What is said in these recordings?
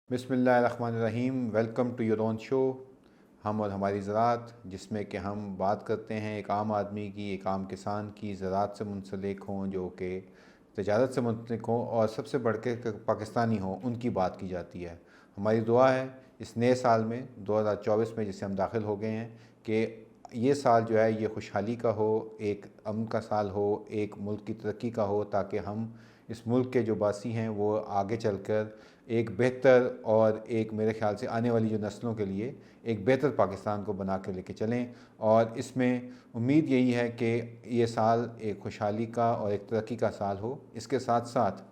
बिस्मिल्लाहिर्रहमानिर्रहीम। Welcome to your own show हम और हमारी ज़रात, जिसमें कि हम बात करते हैं एक आम आदमी की, एक आम किसान की ज़रात से मुंसलिक हों, जो कि तजारत से मुंसलिक हों और सबसे बढ़ के पाकिस्तानी हों, उनकी बात की जाती है। हमारी दुआ है इस नए साल में 2024 में जिसे हम दाखिल हो गए हैं कि ये साल जो है ये खुशहाली का हो, एक अमन का साल हो, एक मुल्क की तरक्की का हो, ताकि हम इस मुल्क के जो वासी हैं वो आगे चलकर एक बेहतर और एक मेरे ख़्याल से आने वाली जो नस्लों के लिए एक बेहतर पाकिस्तान को बना कर लेके चलें। और इसमें उम्मीद यही है कि ये साल एक खुशहाली का और एक तरक्की का साल हो। इसके साथ साथ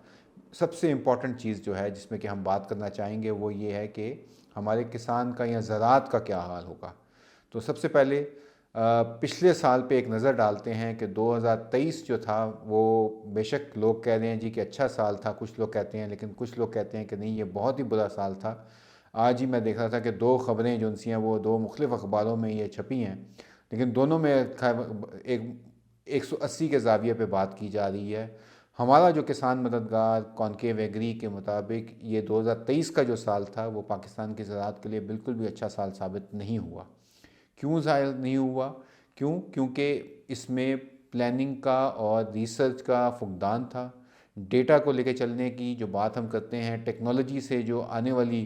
सबसे इम्पॉर्टेंट चीज़ जो है जिसमें कि हम बात करना चाहेंगे वो ये है कि हमारे किसान का या ज़रात का क्या हाल होगा। तो सबसे पहले पिछले साल पे एक नज़र डालते हैं कि 2023 जो था वो बेशक लोग कह रहे हैं जी कि अच्छा साल था, कुछ लोग कहते हैं, लेकिन कुछ लोग कहते हैं कि नहीं ये बहुत ही बुरा साल था। आज ही मैं देख रहा था कि दो ख़बरें जो सी हैं वो दो मुख्तलिफ़ अखबारों में ये छपी हैं, लेकिन दोनों में एक 180 के ज़ाविये पे बात की जा रही है। हमारा जो किसान मददगार कॉनकेव एग्री के मुताबिक ये 2023 का जो साल था वो पाकिस्तान की ज़राअत के लिए बिल्कुल भी अच्छा साल साबित नहीं हुआ। क्यों ज़ाहिर नहीं हुआ? क्योंकि इसमें प्लानिंग का और रिसर्च का फुकदान था। डेटा को लेकर चलने की जो बात हम करते हैं, टेक्नोलॉजी से जो आने वाली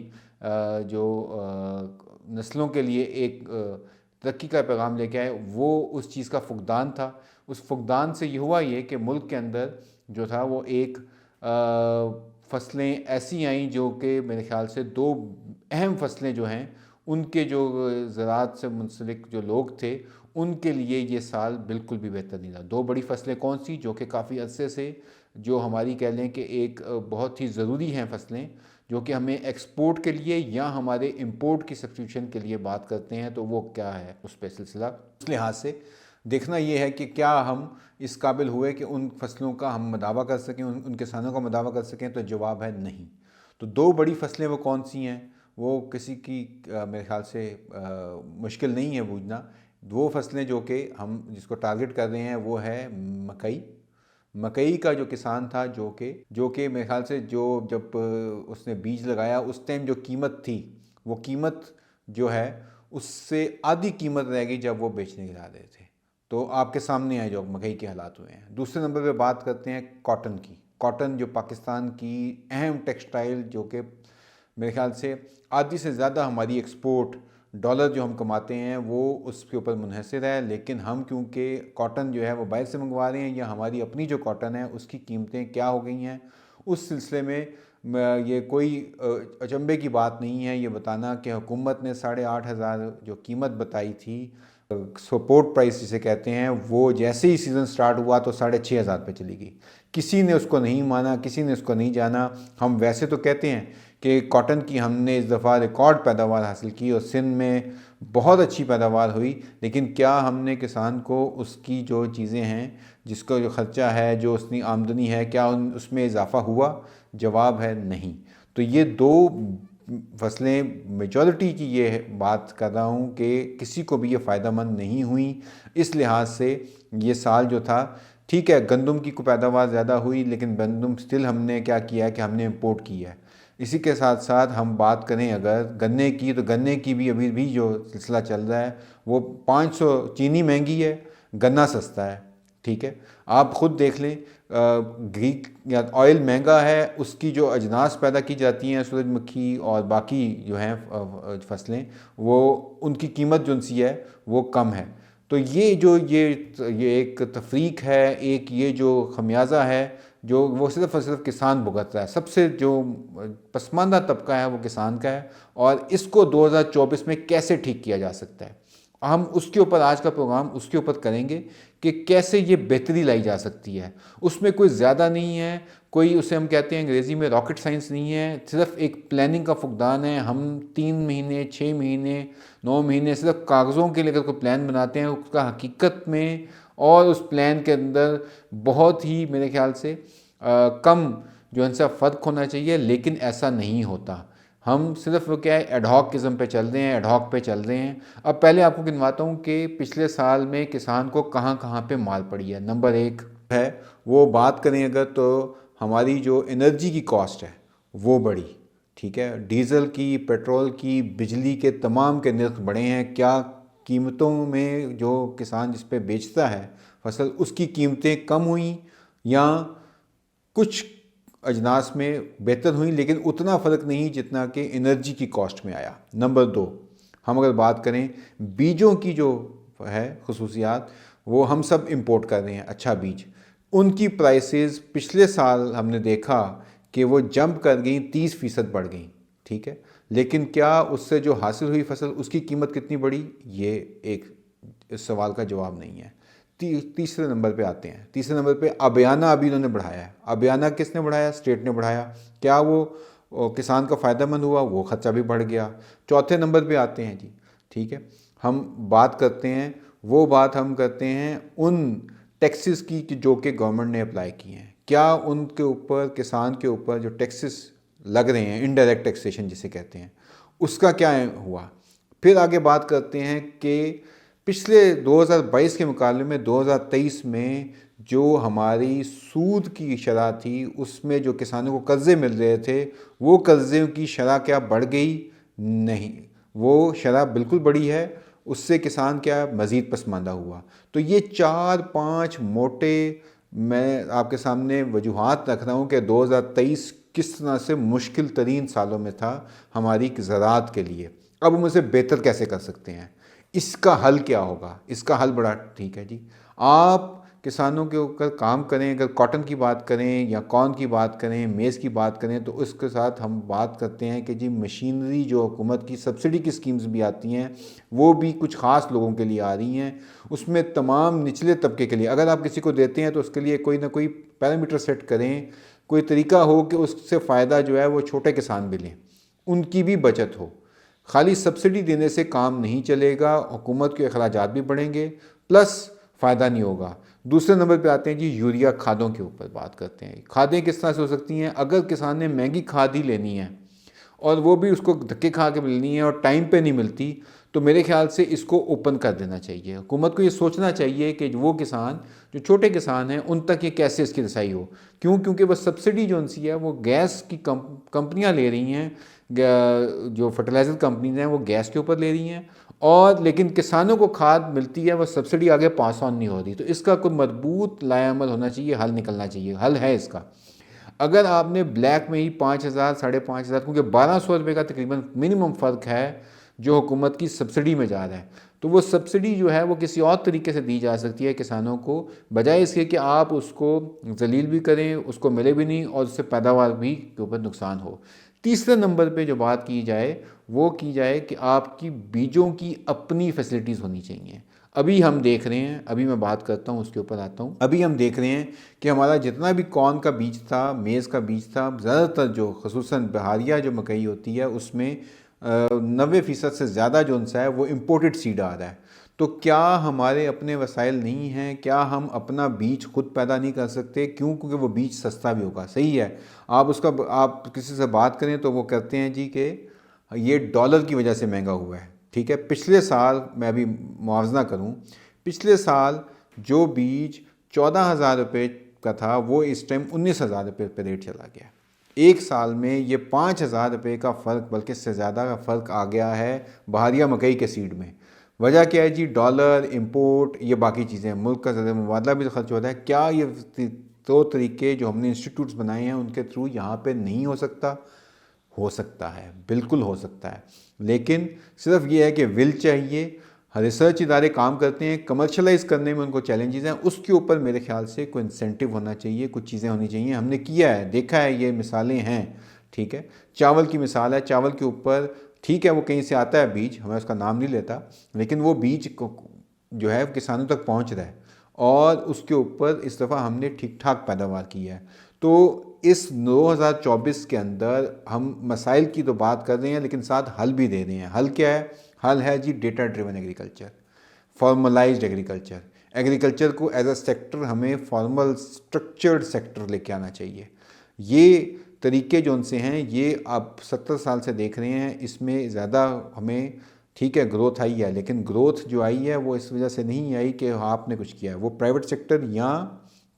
नस्लों के लिए एक तरक्की का पैगाम लेके आए, वो उस चीज़ का फुकदान था। उस फुकदान से ये हुआ ये कि मुल्क के अंदर जो था वो एक फसलें ऐसी आईं जो कि मेरे ख़्याल से दो अहम फसलें जो हैं उनके जो ज़राअत से मुंसलिक जो लोग थे उनके लिए ये साल बिल्कुल भी बेहतर नहीं था। दो बड़ी फसलें कौन सी, जो कि काफ़ी अरसे से जो हमारी कह लें कि एक बहुत ही ज़रूरी हैं फसलें, जो कि हमें एक्सपोर्ट के लिए या हमारे इंपोर्ट की सब्स्टिट्यूशन के लिए बात करते हैं, तो वो क्या है उस पे सिलसिला। उस लिहाज से देखना ये है कि क्या हम इस काबिल हुए कि उन फसलों का हम मदावा कर सकें, उन किसानों का मदावा कर सकें, तो जवाब है नहीं। तो दो बड़ी फसलें वो कौन सी हैं वो किसी की मेरे ख्याल से मुश्किल नहीं है बूझना। वो फसलें जो कि हम जिसको टारगेट कर रहे हैं वो है मकई। मकई का जो किसान था जो कि मेरे ख्याल से जो जब उसने बीज लगाया उस टाइम जो कीमत थी, वो कीमत जो है उससे आधी कीमत रह गई जब वो बेचने गिरा रहे थे। तो आपके सामने है जो मकई के हालात हुए हैं। दूसरे नंबर पे बात करते हैं कॉटन की। कॉटन जो पाकिस्तान की अहम टेक्सटाइल, जो कि मेरे ख्याल से आधी से ज़्यादा हमारी एक्सपोर्ट डॉलर जो हम कमाते हैं वो उसके ऊपर मुनहसर है। लेकिन हम क्योंकि कॉटन जो है वो बाहर से मंगवा रहे हैं या हमारी अपनी जो कॉटन है उसकी कीमतें क्या हो गई हैं, उस सिलसिले में ये कोई अचंभे की बात नहीं है ये बताना कि हुकूमत ने 8,500 जो कीमत बताई थी, सपोर्ट प्राइस जिसे कहते हैं, वो जैसे ही सीज़न स्टार्ट हुआ तो 6,500 पे चली गई। किसी ने उसको नहीं माना, किसी ने उसको नहीं जाना। हम वैसे तो कहते हैं कि कॉटन की हमने इस दफ़ा रिकॉर्ड पैदावार हासिल की और सिंध में बहुत अच्छी पैदावार हुई, लेकिन क्या हमने किसान को उसकी जो चीज़ें हैं, जिसका जो ख़र्चा है, जो उसकी आमदनी है, क्या उसमें इजाफ़ा हुआ? जवाब है नहीं। तो ये दो फसलें मेजॉरिटी की ये बात कर रहा हूँ कि किसी को भी ये फ़ायदेमंद नहीं हुई। इस लिहाज से ये साल जो था, ठीक है गंदम की पैदावार ज़्यादा हुई, लेकिन गंदम स्टिल हमने क्या किया है कि हमने इंपोर्ट की है। इसी के साथ साथ हम बात करें अगर गन्ने की, तो गन्ने की भी अभी भी जो सिलसिला चल रहा है वो 500, चीनी महंगी है, गन्ना सस्ता है। ठीक है, आप ख़ुद देख लें, घी या ऑयल महंगा है, उसकी जो अजनास पैदा की जाती हैं सूरजमुखी और बाकी जो हैं फसलें, वो उनकी कीमत जो सी है वो कम है। तो ये जो ये एक तफरीक है, एक ये जो खमियाजा है जो वो सिर्फ़ और सिर्फ किसान भुगत रहा है। सबसे जो पसमानदा तबका है वो किसान का है, और इसको 2024 में कैसे ठीक किया जा सकता है, हम उसके ऊपर आज का प्रोग्राम उसके ऊपर करेंगे कि कैसे ये बेहतरी लाई जा सकती है। उसमें कोई ज़्यादा नहीं है, कोई उसे हम कहते हैं अंग्रेज़ी में रॉकेट साइंस नहीं है, सिर्फ एक प्लानिंग का फुकदान है। हम 3 महीने, 6 महीने, 9 महीने सिर्फ कागज़ों के लिए अगर कोई प्लान बनाते हैं, उसका हकीकत में और उस प्लान के अंदर बहुत ही मेरे ख्याल से कम जो है इनसे फ़र्क होना चाहिए, लेकिन ऐसा नहीं होता। हम सिर्फ वो क्या है एडहॉक किस्म पे चल रहे हैं, एडहॉक पे चल रहे हैं। अब पहले आपको गिनवाता हूँ कि पिछले साल में किसान को कहाँ कहाँ पे मार पड़ी है। नंबर 1 है, वो बात करें अगर, तो हमारी जो एनर्जी की कॉस्ट है वो बढ़ी। ठीक है, डीज़ल की, पेट्रोल की, बिजली के तमाम के निर्ख बढ़े हैं। क्या कीमतों में जो किसान जिस पे बेचता है फसल, उसकी कीमतें कम हुई या कुछ अजनास में बेहतर हुई, लेकिन उतना फ़र्क नहीं जितना कि एनर्जी की कॉस्ट में आया। नंबर दो, हम अगर बात करें बीजों की जो है खसूसियात, वो हम सब इंपोर्ट कर रहे हैं अच्छा बीज, उनकी प्राइसेस पिछले साल हमने देखा कि वो जंप कर गई, 30% बढ़ गई। ठीक है, लेकिन क्या उससे जो हासिल हुई फसल उसकी कीमत कितनी बढ़ी, ये एक इस सवाल का जवाब नहीं है। तीसरे नंबर पे आते हैं। तीसरे नंबर पे अबियाना अभी इन्होंने बढ़ाया है। अबियाना किसने बढ़ाया? स्टेट ने बढ़ाया। क्या वो किसान का फ़ायदेमंद हुआ? वो खर्चा भी बढ़ गया। चौथे नंबर पे आते हैं जी। ठीक है, हम बात करते हैं, वो बात हम करते हैं उन टैक्सेस की कि जो कि गवर्नमेंट ने अप्लाई किए हैं। क्या उनके ऊपर, किसान के ऊपर जो टैक्सेस लग रहे हैं, इनडायरेक्ट टैक्सेशन जिसे कहते हैं, उसका क्या हुआ? फिर आगे बात करते हैं कि पिछले 2022 के मुकाबले में 2023 में जो हमारी सूद की शरह थी, उसमें जो किसानों को कर्ज़े मिल रहे थे, वो कर्ज़े की शरह क्या बढ़ गई? नहीं, वो शरह बिल्कुल बढ़ी है। उससे किसान क्या मज़ीद पसमानदा हुआ। तो ये 4-5 मोटे मैं आपके सामने वजूहात रख रहा हूँ कि 2023 किस तरह से मुश्किल तरीन सालों में था हमारी ज़राअत के लिए। अब हम उसे बेहतर कैसे कर सकते हैं, इसका हल क्या होगा? इसका हल बड़ा ठीक है जी, आप किसानों के ऊपर काम करें। अगर कॉटन की बात करें या कॉर्न की बात करें, मेज़ की बात करें, तो उसके साथ हम बात करते हैं कि जी मशीनरी जो हुकूमत की सब्सिडी की स्कीम्स भी आती हैं, वो भी कुछ ख़ास लोगों के लिए आ रही हैं। उसमें तमाम निचले तबके के लिए अगर आप किसी को देते हैं तो उसके लिए कोई ना कोई पैरामीटर सेट करें, कोई तरीका हो कि उससे फ़ायदा जो है वो छोटे किसान भी लें, उनकी भी बचत हो। खाली सब्सिडी देने से काम नहीं चलेगा, हुकूमत के अखराजात भी बढ़ेंगे, प्लस फ़ायदा नहीं होगा। दूसरे नंबर पे आते हैं जी यूरिया खादों के ऊपर बात करते हैं। खादें किस तरह से हो सकती हैं? अगर किसान ने महंगी खाद ही लेनी है और वो भी उसको धक्के खा के मिलनी है और टाइम पे नहीं मिलती, तो मेरे ख्याल से इसको ओपन कर देना चाहिए। हुकूमत को ये सोचना चाहिए कि वो किसान जो छोटे किसान हैं उन तक ये कैसे इसकी रसाई हो। क्यों? क्योंकि बस सब्सिडी जो उनसी है वो गैस की कंपनियाँ ले रही हैं, जो फर्टिलाइज़र कंपनीज हैं वो गैस के ऊपर ले रही हैं, और लेकिन किसानों को खाद मिलती है, वह सब्सिडी आगे पास ऑन नहीं हो रही। तो इसका कोई मजबूत लाएअमल होना चाहिए, हल निकलना चाहिए। हल है इसका, अगर आपने ब्लैक में ही 5,000 5,500, क्योंकि 1,200 रुपये का तकरीबन मिनिमम फ़र्क है जो हुकूमत की सब्सिडी में जा रहा है, तो वो सब्सिडी जो है वो किसी और तरीके से दी जा सकती है किसानों को, बजाय इसके कि आप उसको जलील भी करें, उसको मिले भी नहीं और उससे पैदावार भी के ऊपर नुकसान हो। तीसरे नंबर पे जो बात की जाए वो की जाए कि आपकी बीजों की अपनी फैसिलिटीज़ होनी चाहिए। अभी हम देख रहे हैं, अभी मैं बात करता हूँ उसके ऊपर आता हूँ, अभी हम देख रहे हैं कि हमारा जितना भी कॉर्न का बीज था, मेज़ का बीज था, ज़्यादातर जो खसूसन बहारिया जो मकई होती है उसमें 90% से ज़्यादा जो उनसा है वो इम्पोर्टेड सीड आ रहा है। तो क्या हमारे अपने वसाइल नहीं हैं? क्या हम अपना बीज खुद पैदा नहीं कर सकते? क्यों? क्योंकि वो बीज सस्ता भी होगा। सही है, आप किसी से बात करें तो वो कहते हैं जी कि ये डॉलर की वजह से महंगा हुआ है। ठीक है, पिछले साल मैं अभी मुआवजा करूं, पिछले साल जो बीज 14,000 रुपये का था वो इस टाइम 19,000 रुपये पे रेट चला गया। एक साल में ये 5,000 रुपये का फ़र्क, बल्कि इससे ज़्यादा का फ़र्क आ गया है बहारिया मकई के सीड में। वजह क्या है जी? डॉलर, इंपोर्ट, ये बाकी चीज़ें, मुल्क का ज़्यादा मुबादला भी खर्च होता है। क्या ये दो तरीके जो हमने इंस्टीट्यूट्स बनाए हैं उनके थ्रू यहाँ पे नहीं हो सकता? हो सकता है, बिल्कुल हो सकता है, लेकिन सिर्फ ये है कि विल चाहिए। रिसर्च इदारे काम करते हैं, कमर्शलाइज करने में उनको चैलेंजेस हैं, उसके ऊपर मेरे ख्याल से कोई इंसेंटिव होना चाहिए, कुछ चीज़ें होनी चाहिए। हमने किया है, देखा है, ये मिसालें हैं। ठीक है, चावल की मिसाल है, चावल के ऊपर ठीक है वो कहीं से आता है बीज, मैं उसका नाम नहीं लेता, लेकिन वो बीज जो है किसानों तक पहुंच रहा है और उसके ऊपर इस दफ़ा हमने ठीक ठाक पैदावार की है। तो इस 2024 के अंदर हम मसाइल की तो बात कर रहे हैं लेकिन साथ हल भी दे रहे हैं। हल क्या है? हल है जी data driven agriculture, formalised agriculture. Agriculture को एज अ सेक्टर हमें फॉर्मल स्ट्रक्चर्ड सेक्टर लेके आना चाहिए। ये तरीके जो उनसे हैं ये आप 70 साल से देख रहे हैं, इसमें ज़्यादा हमें ठीक है ग्रोथ आई है, लेकिन ग्रोथ जो आई है वो इस वजह से नहीं आई कि आपने कुछ किया है, वो प्राइवेट सेक्टर या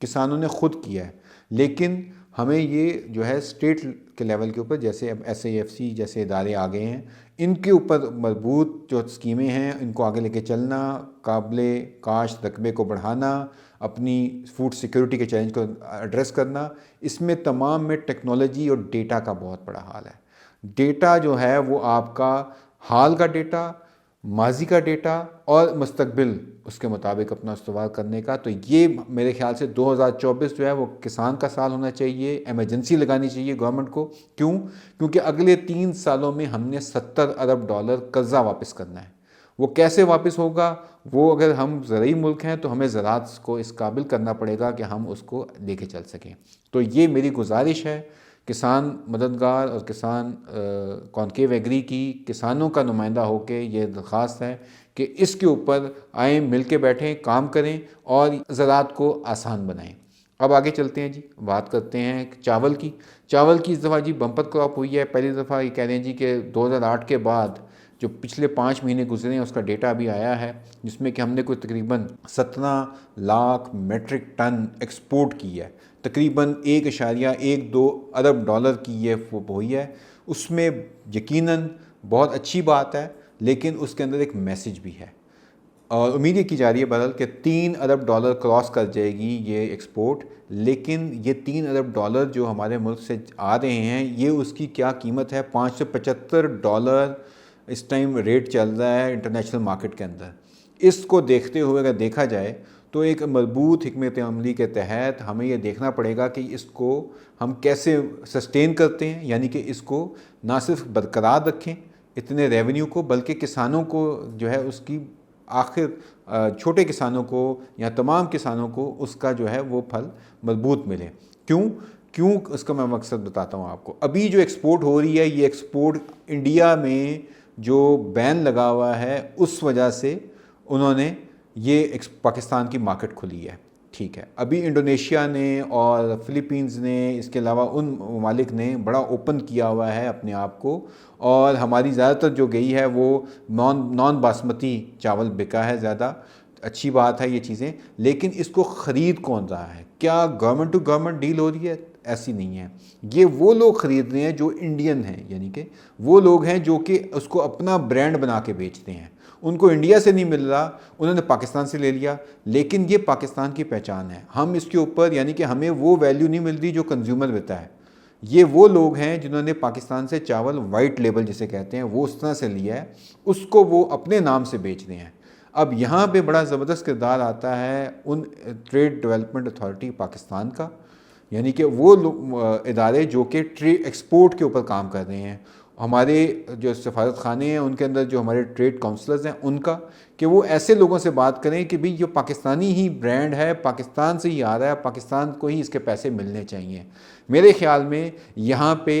किसानों ने खुद किया है। लेकिन हमें ये जो है स्टेट के लेवल के ऊपर, जैसे अब SAFC जैसे इदारे आ गए हैं, इनके ऊपर मजबूत जो स्कीमें हैं इनको आगे लेके चलना, काबिले काश रकबे को बढ़ाना, अपनी फूड सिक्योरिटी के चैलेंज को एड्रेस करना, इसमें तमाम में टेक्नोलॉजी और डेटा का बहुत बड़ा हाल है। डेटा जो है वो आपका हाल का डेटा, माजी का डेटा और मुस्तकबिल उसके मुताबिक अपना इस्तेमाल करने का। तो ये मेरे ख्याल से 2024 जो है वो किसान का साल होना चाहिए। इमरजेंसी लगानी चाहिए गवर्नमेंट को। क्यों? क्योंकि अगले 3 सालों में हमने $70 अरब कर्जा वापस करना है। वो कैसे वापस होगा? वो अगर हम ज़रूरी मुल्क हैं तो हमें ज़राअत को इस काबिल करना पड़ेगा कि हम उसको लेके चल सकें। तो ये मेरी गुजारिश है किसान मददगार और किसान कॉन्क्लेव एग्री की किसानों का नुमाइंदा होकर ये दरख्वास्त है कि इसके ऊपर आएँ, मिल के बैठें, काम करें और ज़राअत को आसान बनाएं। अब आगे चलते हैं जी, बात करते हैं चावल की। चावल की इस दफ़ा जी बम्पर क्रॉप हुई है। पहली दफ़ा ये कह रहे हैं जी कि 2008 के बाद जो पिछले 5 महीने गुजरे हैं उसका डेटा अभी आया है, जिसमें कि हमने कोई तकरीबन 17 लाख मेट्रिक टन एक्सपोर्ट की है। तकरीबन 1.12 अरब डॉलर की ये हुई है। उसमें यकीनन बहुत अच्छी बात है, लेकिन उसके अंदर एक मैसेज भी है और उम्मीद ये की जा रही है बहरहाल कि 3 अरब डॉलर क्रॉस कर जाएगी ये एक्सपोर्ट। लेकिन ये 3 अरब डॉलर जो हमारे मुल्क से आ रहे हैं, ये उसकी क्या कीमत है? $575 इस टाइम रेट चल रहा है इंटरनेशनल मार्केट के अंदर। इसको देखते हुए अगर देखा जाए तो एक मजबूत हिकमत अमली के तहत हमें ये देखना पड़ेगा कि इसको हम कैसे सस्टेन करते हैं, यानी कि इसको ना सिर्फ बरकरार रखें इतने रेवेन्यू को, बल्कि किसानों को जो है उसकी आखिर छोटे किसानों को या तमाम किसानों को उसका जो है वो फल मजबूत मिले। क्यों उसका मैं मकसद बताता हूँ आपको। अभी जो एक्सपोर्ट हो रही है, ये एक्सपोर्ट इंडिया में जो बैन लगा हुआ है उस वजह से उन्होंने ये पाकिस्तान की मार्केट खुली है। ठीक है, अभी इंडोनेशिया ने और फिलीपींस ने, इसके अलावा उन ममालिक ने बड़ा ओपन किया हुआ है अपने आप को, और हमारी ज़्यादातर जो गई है वो नॉन बासमती चावल बिका है ज़्यादा। अच्छी बात है ये चीज़ें, लेकिन इसको ख़रीद कौन रहा है? क्या गवर्नमेंट टू गवर्नमेंट डील हो रही है? ऐसी नहीं है। ये वो लोग ख़रीद रहे हैं जो इंडियन हैं, यानी कि वो लोग हैं जो कि उसको अपना ब्रांड बना के बेचते हैं। उनको इंडिया से नहीं मिल रहा, उन्होंने पाकिस्तान से ले लिया, लेकिन ये पाकिस्तान की पहचान है। हम इसके ऊपर, यानी कि हमें वो वैल्यू नहीं मिल रही जो कंज्यूमर देता है। ये वो लोग हैं जिन्होंने पाकिस्तान से चावल वाइट लेबल जिसे कहते हैं वो उस तरह से लिया है, उसको वो अपने नाम से बेच रहे हैं। अब यहाँ पे बड़ा ज़बरदस्त किरदार आता है उन ट्रेड डेवलपमेंट अथॉरिटी पाकिस्तान का, यानी कि वो इदारे जो कि ट्रेड एक्सपोर्ट के ऊपर काम कर रहे हैं। हमारे जो सफारत खाने हैं उनके अंदर जो हमारे ट्रेड काउंसलर्स हैं उनका, कि वो ऐसे लोगों से बात करें कि भाई ये पाकिस्तानी ही ब्रांड है, पाकिस्तान से ही आ रहा है, पाकिस्तान को ही इसके पैसे मिलने चाहिए। मेरे ख़्याल में यहाँ पे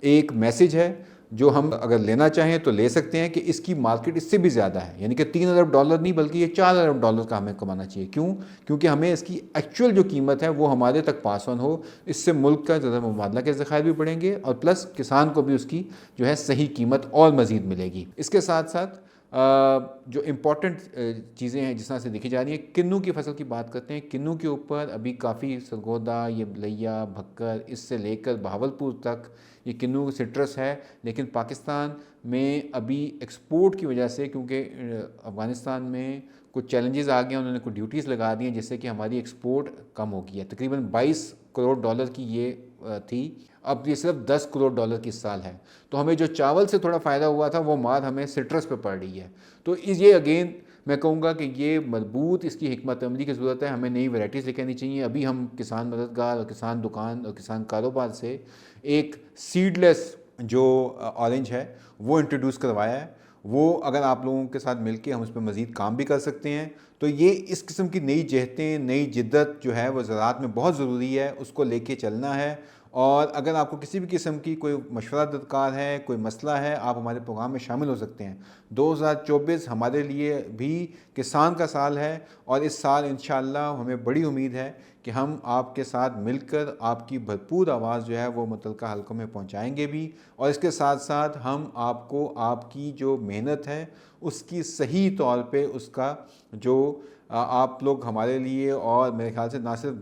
एक मैसेज है जो हम अगर लेना चाहें तो ले सकते हैं कि इसकी मार्केट इससे भी ज़्यादा है, यानी कि 3 अरब डॉलर नहीं बल्कि ये 4 अरब डॉलर का हमें कमाना चाहिए। क्यों? क्योंकि हमें इसकी एक्चुअल जो कीमत है वो हमारे तक पास ऑन हो। इससे मुल्क का ज़्यादा मुबादला के ज़खायर भी बढ़ेंगे और प्लस किसान को भी उसकी जो है सही कीमत और मज़ीद मिलेगी। इसके साथ साथ जो इम्पॉर्टेंट चीज़ें हैं जिस तरह से देखी जा रही हैं, किन्नू की फसल की बात करते हैं। किन्नू के ऊपर अभी काफ़ी सरगोदा, ये लैया, भक्कर, इससे लेकर बहावलपुर तक ये किन्नू सिट्रस है। लेकिन पाकिस्तान में अभी एक्सपोर्ट की वजह से, क्योंकि अफ़गानिस्तान में कुछ चैलेंजेस आ गए हैं, उन्होंने कुछ ड्यूटीज़ लगा दी हैं जिससे कि हमारी एक्सपोर्ट कम हो गई है। तकरीबन 22 करोड़ डॉलर की ये थी, अब ये सिर्फ 10 करोड़ डॉलर की साल है। तो हमें जो चावल से थोड़ा फ़ायदा हुआ था वो मार हमें सिट्रस पे पड़ रही है। तो ये अगेन मैं कहूँगा कि ये मजबूत इसकी हिकमत अमली की ज़रूरत है। हमें नई वैराइटीज़ लेके आनी चाहिए। अभी हम किसान मददगार और किसान दुकान और किसान कारोबार से एक सीडलेस जो ऑरेंज है वो इंट्रोड्यूस करवाया है। वो अगर आप लोगों के साथ मिलके हम उस पर मज़ीद काम भी कर सकते हैं। तो ये इस किस्म की नई जहतें, नई जिद्दत जो है वो ज़राअत में बहुत ज़रूरी है, उसको लेके चलना है। और अगर आपको किसी भी किस्म की कोई मशवरा दरकार है, कोई मसला है, आप हमारे प्रोग्राम में शामिल हो सकते हैं। 2024 हमारे लिए भी किसान का साल है और इस साल इंशाअल्लाह हमें बड़ी उम्मीद है कि हम आपके साथ मिलकर आपकी भरपूर आवाज़ जो है वो मुतल्लिका हलकों में पहुंचाएंगे भी, और इसके साथ साथ हम आपको आपकी जो मेहनत है उसकी सही तौर पे उसका जो आप लोग हमारे लिए, और मेरे ख्याल से ना सिर्फ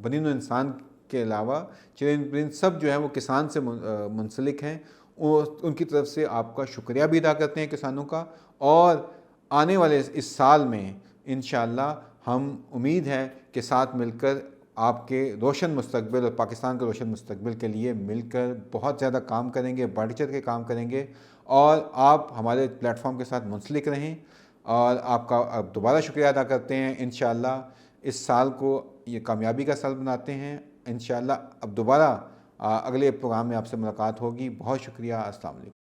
बनीन इंसान के अलावा चिरंजीवी प्रिंस सब जो है वो किसान से मुंसलिक हैं। उनकी तरफ से आपका शुक्रिया भी अदा करते हैं किसानों का। और आने वाले इस साल में इंशाअल्लाह हम उम्मीद है कि साथ मिलकर आपके रोशन मुस्तकबिल और पाकिस्तान के रोशन मुस्तकबिल के लिए मिलकर बहुत ज़्यादा काम करेंगे, बढ़ चढ़ के काम करेंगे। और आप हमारे प्लेटफॉर्म के साथ मुंसलिक रहें। और आपका अब दोबारा शुक्रिया अदा करते हैं। इंशाअल्लाह इस साल को ये कामयाबी का साल बनाते हैं। इंशाअल्लाह अब दोबारा अगले प्रोग्राम में आपसे मुलाकात होगी। बहुत शुक्रिया। अस्सलाम वालेकुम।